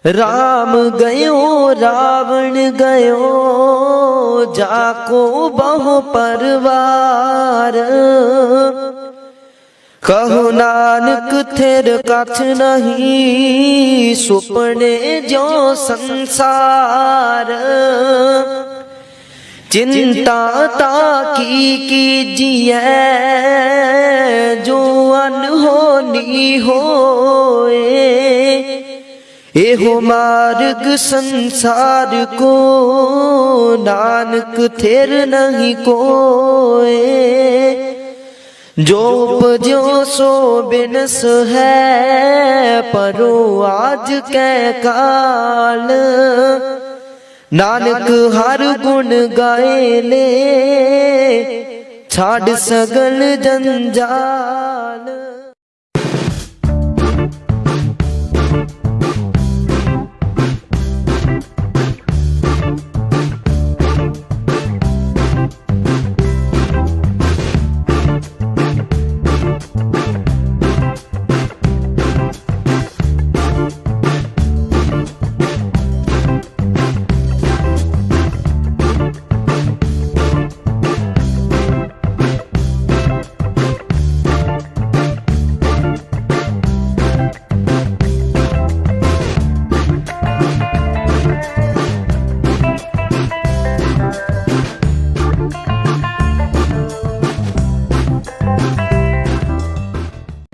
राम गयो रावण गयो जाको बहु परवार। कहो नानक थिर कछ नहीं सुपने जो संसार। चिंता कीजिए जो अनहोनी होए। एहो मार्ग संसार को नानक थिर नहीं कोए। जो उपजो सो बिनस है परो आज कै काल। नानक हर गुण गाए ले छाड़ सगल जंजाल।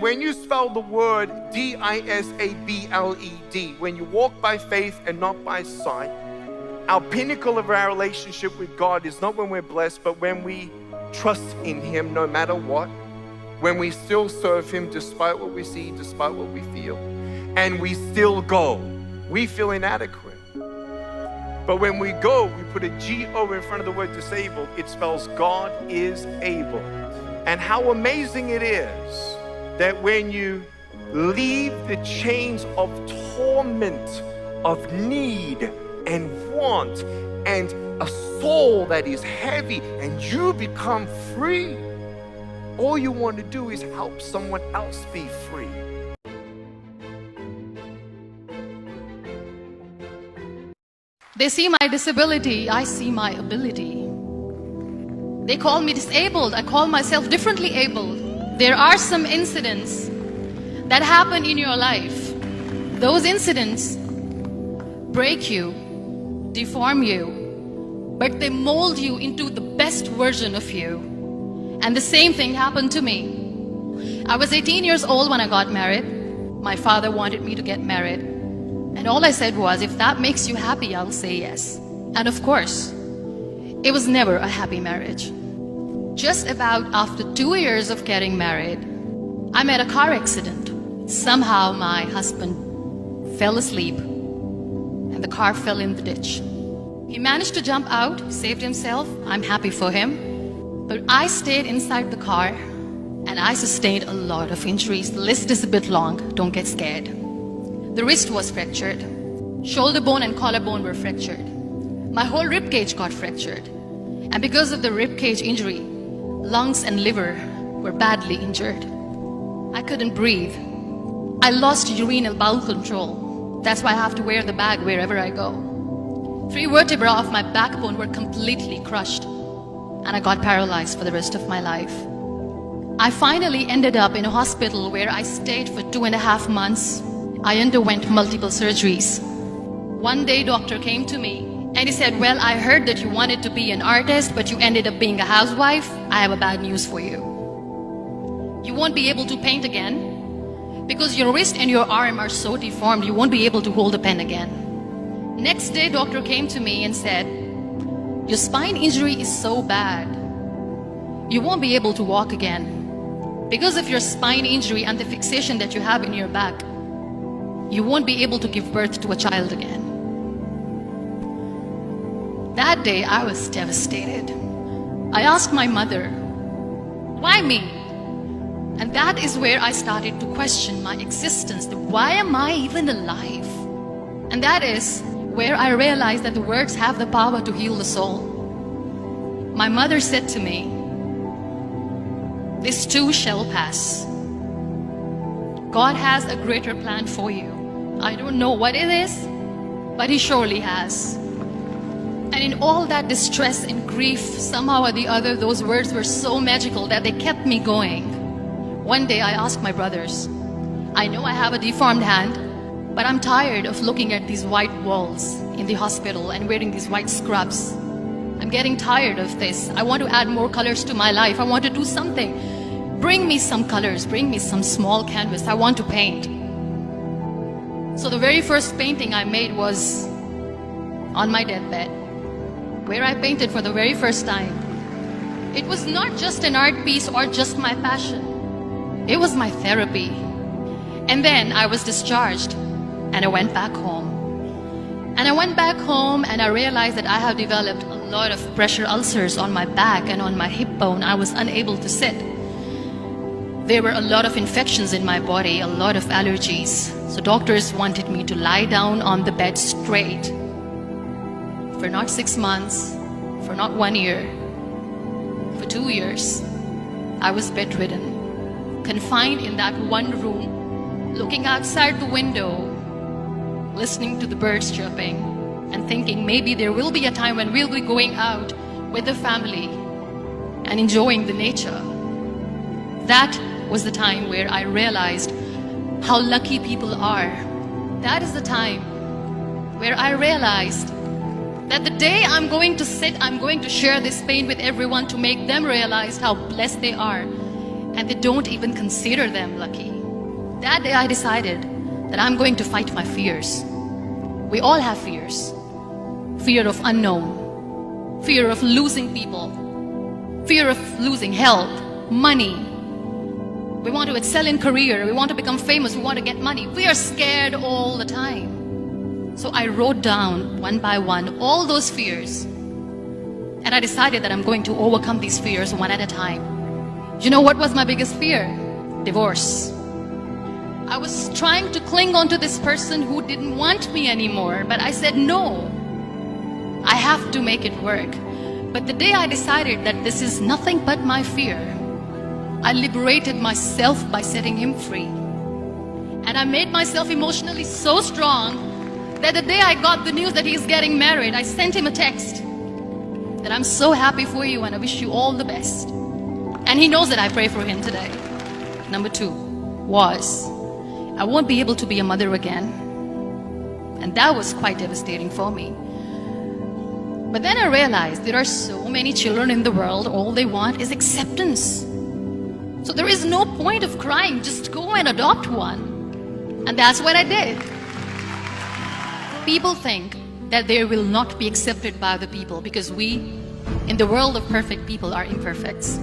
When you spell the word D-I-S-A-B-L-E-D, when you walk by faith and not by sight, our pinnacle of our relationship with God is not when we're blessed, but when we trust in Him no matter what, when we still serve Him despite what we see, despite what we feel, and we still go. We feel inadequate. But when we go, we put a G-O in front of the word disabled. It spells God is able. And how amazing it is that when you leave the chains of torment, of need and want, and a soul that is heavy, and you become free, all you want to do is help someone else be free. They see my disability, I see my ability. They call me disabled, I call myself differently abled. There are some incidents that happen in your life. Those incidents break you, deform you, but they mold you into the best version of you. And the same thing happened to me. I was 18 years old when I got married. My father wanted me to get married. And all I said was, if that makes you happy, I'll say yes. And of course, it was never a happy marriage. Just about after 2 years of getting married, I met a car accident. Somehow my husband fell asleep and the car fell in the ditch. He managed to jump out, saved himself. I'm happy for him. But I stayed inside the car and I sustained a lot of injuries. The list is a bit long, don't get scared. The wrist was fractured. Shoulder bone and collarbone were fractured. My whole rib cage got fractured. And because of the rib cage injury, lungs and liver were badly injured. I couldn't breathe. I lost urinary bowel control. That's why I have to wear the bag wherever I go. 3 vertebrae of my backbone were completely crushed, and I got paralyzed for the rest of my life. I finally ended up in a hospital where I stayed for 2.5 months. I underwent multiple surgeries. One day, doctor came to me and he said, well, I heard that you wanted to be an artist, but you ended up being a housewife. I have a bad news for you. You won't be able to paint again because your wrist and your arm are so deformed, you won't be able to hold a pen again. Next day, doctor came to me and said, your spine injury is so bad, you won't be able to walk again. Because of your spine injury and the fixation that you have in your back, you won't be able to give birth to a child again. That day, I was devastated. I asked my mother, why me? And that is where I started to question my existence. Why am I even alive? And that is where I realized that the words have the power to heal the soul. My mother said to me, this too shall pass. God has a greater plan for you. I don't know what it is, but He surely has. And in all that distress and grief, somehow or the other, those words were so magical that they kept me going. One day I asked my brothers, I know I have a deformed hand, but I'm tired of looking at these white walls in the hospital and wearing these white scrubs. I'm getting tired of this. I want to add more colors to my life. I want to do something. Bring me some colors. Bring me some small canvas. I want to paint. So the very first painting I made was on my deathbed, where I painted for the very first time. It was not just an art piece or just my passion. It was my therapy. And then I was discharged and I went back home. And I went back home and I realized that I have developed a lot of pressure ulcers on my back and on my hip bone. I was unable to sit. There were a lot of infections in my body, a lot of allergies. So doctors wanted me to lie down on the bed straight for not 6 months, for not 1 year, for 2 years. I was bedridden, confined in that one room, looking outside the window, listening to the birds chirping, and thinking maybe there will be a time when we'll be going out with the family and enjoying the nature. That was the time where I realized how lucky people are. That is the time where I realized that the day I'm going to sit, I'm going to share this pain with everyone to make them realize how blessed they are, and they don't even consider them lucky. That day I decided that I'm going to fight my fears. We all have fears. Fear of unknown, fear of losing people, fear of losing health, money. We want to excel in career, we want to become famous, we want to get money. We are scared all the time. So I wrote down one by one all those fears, and I decided that I'm going to overcome these fears one at a time. You know what was my biggest fear? Divorce. I was trying to cling on to this person who didn't want me anymore, but I said no. I have to make it work. But the day I decided that this is nothing but my fear, I liberated myself by setting him free. And I made myself emotionally so strong that the day I got the news that he's getting married, I sent him a text that I'm so happy for you and I wish you all the best. And he knows that I pray for him today. Number 2 was, I won't be able to be a mother again. And that was quite devastating for me. But then I realized there are so many children in the world, all they want is acceptance. So there is no point of crying, just go and adopt one. And that's what I did. People think that they will not be accepted by the people because we, in the world of perfect people, are imperfects.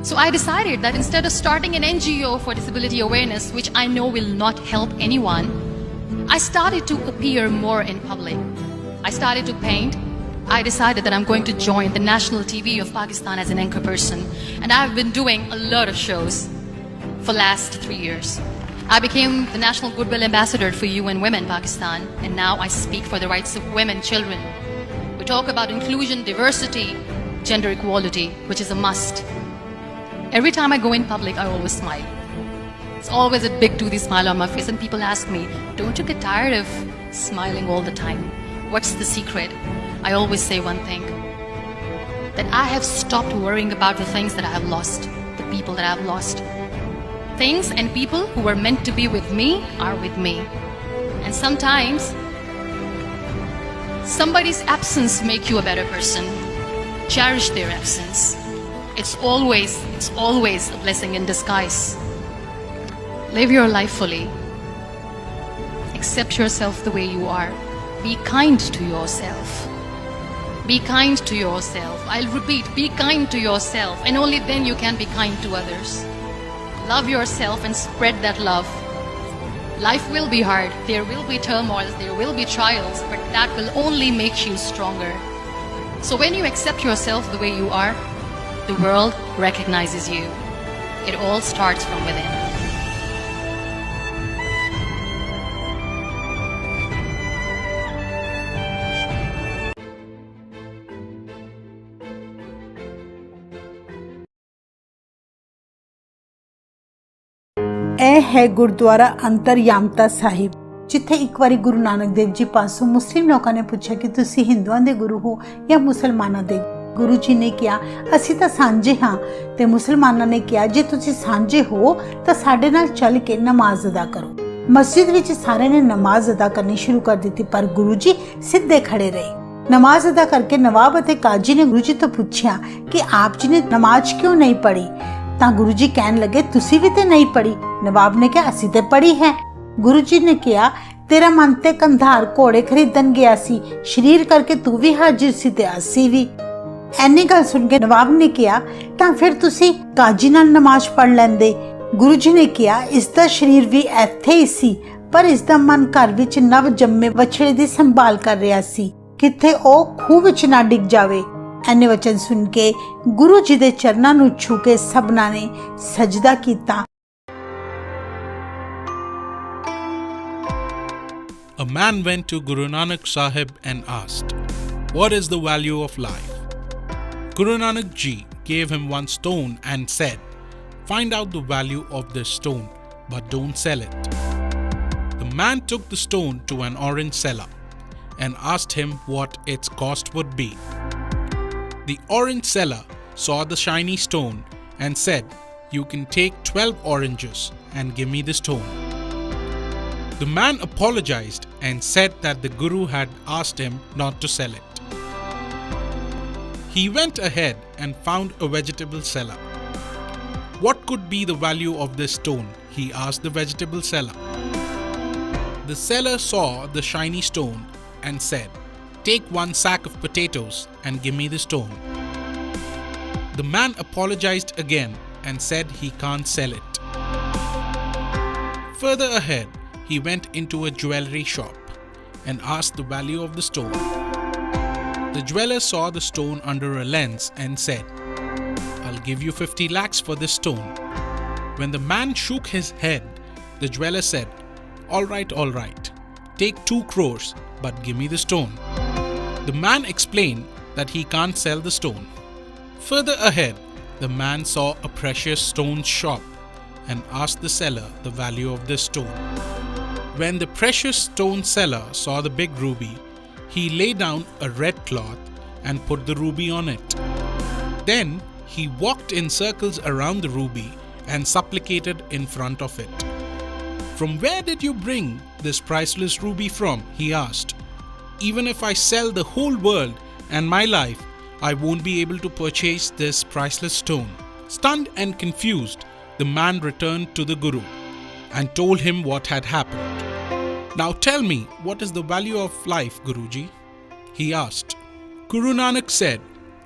So I decided that instead of starting an NGO for disability awareness, which I know will not help anyone, I started to appear more in public. I started to paint. I decided that I'm going to join the national TV of Pakistan as an anchor person. And I've been doing a lot of shows for the last 3 years. I became the National Goodwill Ambassador for UN Women Pakistan, and now I speak for the rights of women, children. We talk about inclusion, diversity, gender equality, which is a must. Every time I go in public, I always smile. It's always a big toothy smile on my face, and people ask me, don't you get tired of smiling all the time? What's the secret? I always say one thing, that I have stopped worrying about the things that I have lost, the people that I have lost. Things and people who were meant to be with me are with me. And sometimes, somebody's absence makes you a better person. Cherish their absence. It's always a blessing in disguise. Live your life fully. Accept yourself the way you are. Be kind to yourself. Be kind to yourself. I'll repeat, be kind to yourself, and only then you can be kind to others. Love yourself and spread that love. Life will be hard. There will be turmoils, there will be trials, but that will only make you stronger. So when you accept yourself the way you are, the world recognizes you. It all starts from within. ਇਹ ਹੈ ਗੁਰਦੁਆਰਾ ਅੰਤਰਯਾਮਤਾ ਸਾਹਿਬ। ਜਿੱਥੇ ਇੱਕ ਵਾਰੀ ਗੁਰੂ ਨਾਨਕ ਦੇਵ ਜੀ ਪਾਸੋਂ ਮੁਸਲਿਮ ਲੋਕਾਂ ਨੇ ਪੁੱਛਿਆ ਕਿ ਤੁਸੀਂ ਹਿੰਦੂਆਂ ਦੇ ਗੁਰੂ ਹੋ ਜਾਂ ਮੁਸਲਮਾਨਾਂ ਦੇ। ਗੁਰੂ ਜੀ ਨੇ ਕਿਹਾ ਅਸੀਂ ਤਾਂ ਸਾਂਝੇ ਹਾਂ, ਤੇ ਮੁਸਲਮਾਨਾਂ ਨੇ ਕਿਹਾ ਜੇ ਤੁਸੀਂ ਸਾਂਝੇ ਹੋ ਤਾਂ ਸਾਡੇ ਨਾਲ ਚੱਲ ਕੇ ਨਮਾਜ਼ ਅਦਾ ਕਰੋ। ਮਸਜਿਦ ਵਿੱਚ ਸਾਰਿਆਂ ਨੇ ਨਮਾਜ਼ ਅਦਾ ਕਰਨੀ ਸ਼ੁਰੂ ਕਰ ਦਿੱਤੀ, ਪਰ ਗੁਰੂ ਜੀ ਸਿੱਧੇ ਖੜੇ ਰਹੇ। ਨਮਾਜ਼ ਅਦਾ ਕਰਕੇ ਨਵਾਬ ਅਤੇ ਕਾਜੀ ਨੇ ਗੁਰੂ ਜੀ ਤੋਂ ਪੁੱਛਿਆ ਕਿ ਆਪ ਜੀ ਨੇ ਨਮਾਜ਼ ਕਿਉਂ ਨਹੀਂ ਪੜ੍ਹੀ, ਤਾਂ ਗੁਰੂ ਜੀ ਕਹਿਣ ਲੱਗੇ ਤੁਸੀਂ ਵੀ ਤੇ ਨਹੀਂ ਪੜ੍ਹੀ। ਨਵਾਬ ਨੇ ਕਿਹਾ ਅਸੀਂ ਤੇ ਪੜ੍ਹੀ ਹੈ। ਗੁਰੂ ਜੀ ਨੇ ਕਿਹਾ ਤੇਰਾ ਮਨ ਤੇ ਕੰਧਾਰ ਘੋੜੇ ਖਰੀਦਣ ਗਿਆ ਸੀ, ਸ਼ਰੀਰ ਕਰਕੇ ਤੂੰ ਵੀ ਹਾਜ਼ਰ ਸੀ ਤੇ ਅਸੀਂ ਵੀ। ਐਨੀ ਗੱਲ ਸੁਣ ਕੇ ਨਵਾਬ ਨੇ ਕਿਹਾ ਤਾਂ ਫਿਰ ਤੁਸੀਂ ਕਾਜੀ ਨਾਲ ਨਮਾਜ਼ ਪੜ੍ਹ ਲੈਂਦੇ। ਗੁਰੂ ਜੀ ਨੇ ਕਿਹਾ ਇਸ ਦਾ ਸ਼ਰੀਰ ਵੀ ਇੱਥੇ ਹੀ ਸੀ, ਪਰ ਇਸ ਦਾ ਮਨ ਘਰ ਵਿੱਚ ਨਵ ਜੰਮੇ ਬਛੜੇ ਦੀ ਸੰਭਾਲ ਕਰ ਰਿਹਾ ਸੀ, ਕਿਤੇ ਉਹ ਖੂਹ ਵਿੱਚ ਨਾ ਡਿੱਗ ਜਾਵੇ। ਐਨੇ ਵਚਨ ਸੁਣ ਕੇ ਗੁਰੂ ਜੀ ਦੇ ਚਰਨਾਂ ਨੂੰ ਛੂ ਕੇ ਸਭਨਾਂ ਨੇ ਸਜਦਾ ਕੀਤਾ। A man went to Guru Nanak Sahib and asked, "What is the value of life?" Guru Nanak Ji gave him one stone and said, "Find out the value of this stone, but don't sell it." The man took the stone to an orange seller and asked him what its cost would be. The orange seller saw the shiny stone and said, "You can take 12 oranges and give me the stone." The man apologized and said that the Guru had asked him not to sell it. He went ahead and found a vegetable seller. "What could be the value of this stone?" he asked the vegetable seller. The seller saw the shiny stone and said, "Take 1 sack of potatoes and give me the stone." The man apologized again and said he can't sell it. Further ahead, he went into a jewelry shop and asked the value of the stone. The jeweler saw the stone under a lens and said, "I'll give you 50 lakhs for this stone." When the man shook his head, the jeweler said, all right, take 2 crores, but give me the stone." The man explained that he can't sell the stone. Further ahead, the man saw a precious stone shop and asked the seller the value of this stone. When the precious stone seller saw the big ruby, he lay down a red cloth and put the ruby on it. Then he walked in circles around the ruby and supplicated in front of it. "From where did you bring this priceless ruby from?" he asked. "Even if I sell the whole world and my life, I won't be able to purchase this priceless stone." Stunned and confused, the man returned to the Guru and told him what had happened. "Now tell me, what is the value of life, Guruji?" he asked. Guru Nanak said,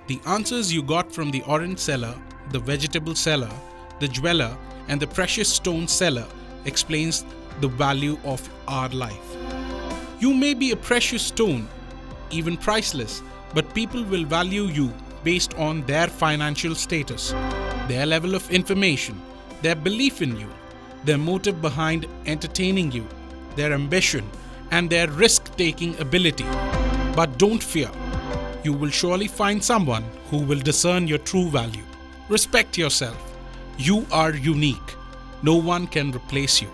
"The answers you got from the orange seller, the vegetable seller, the jeweler, and the precious stone seller explains the value of our life. You may be a precious stone, even priceless, but people will value you based on their financial status, their level of information, their belief in you, their motive behind entertaining you, their ambition, and their risk-taking ability. But don't fear. You will surely find someone who will discern your true value. Respect yourself. You are unique. No one can replace you."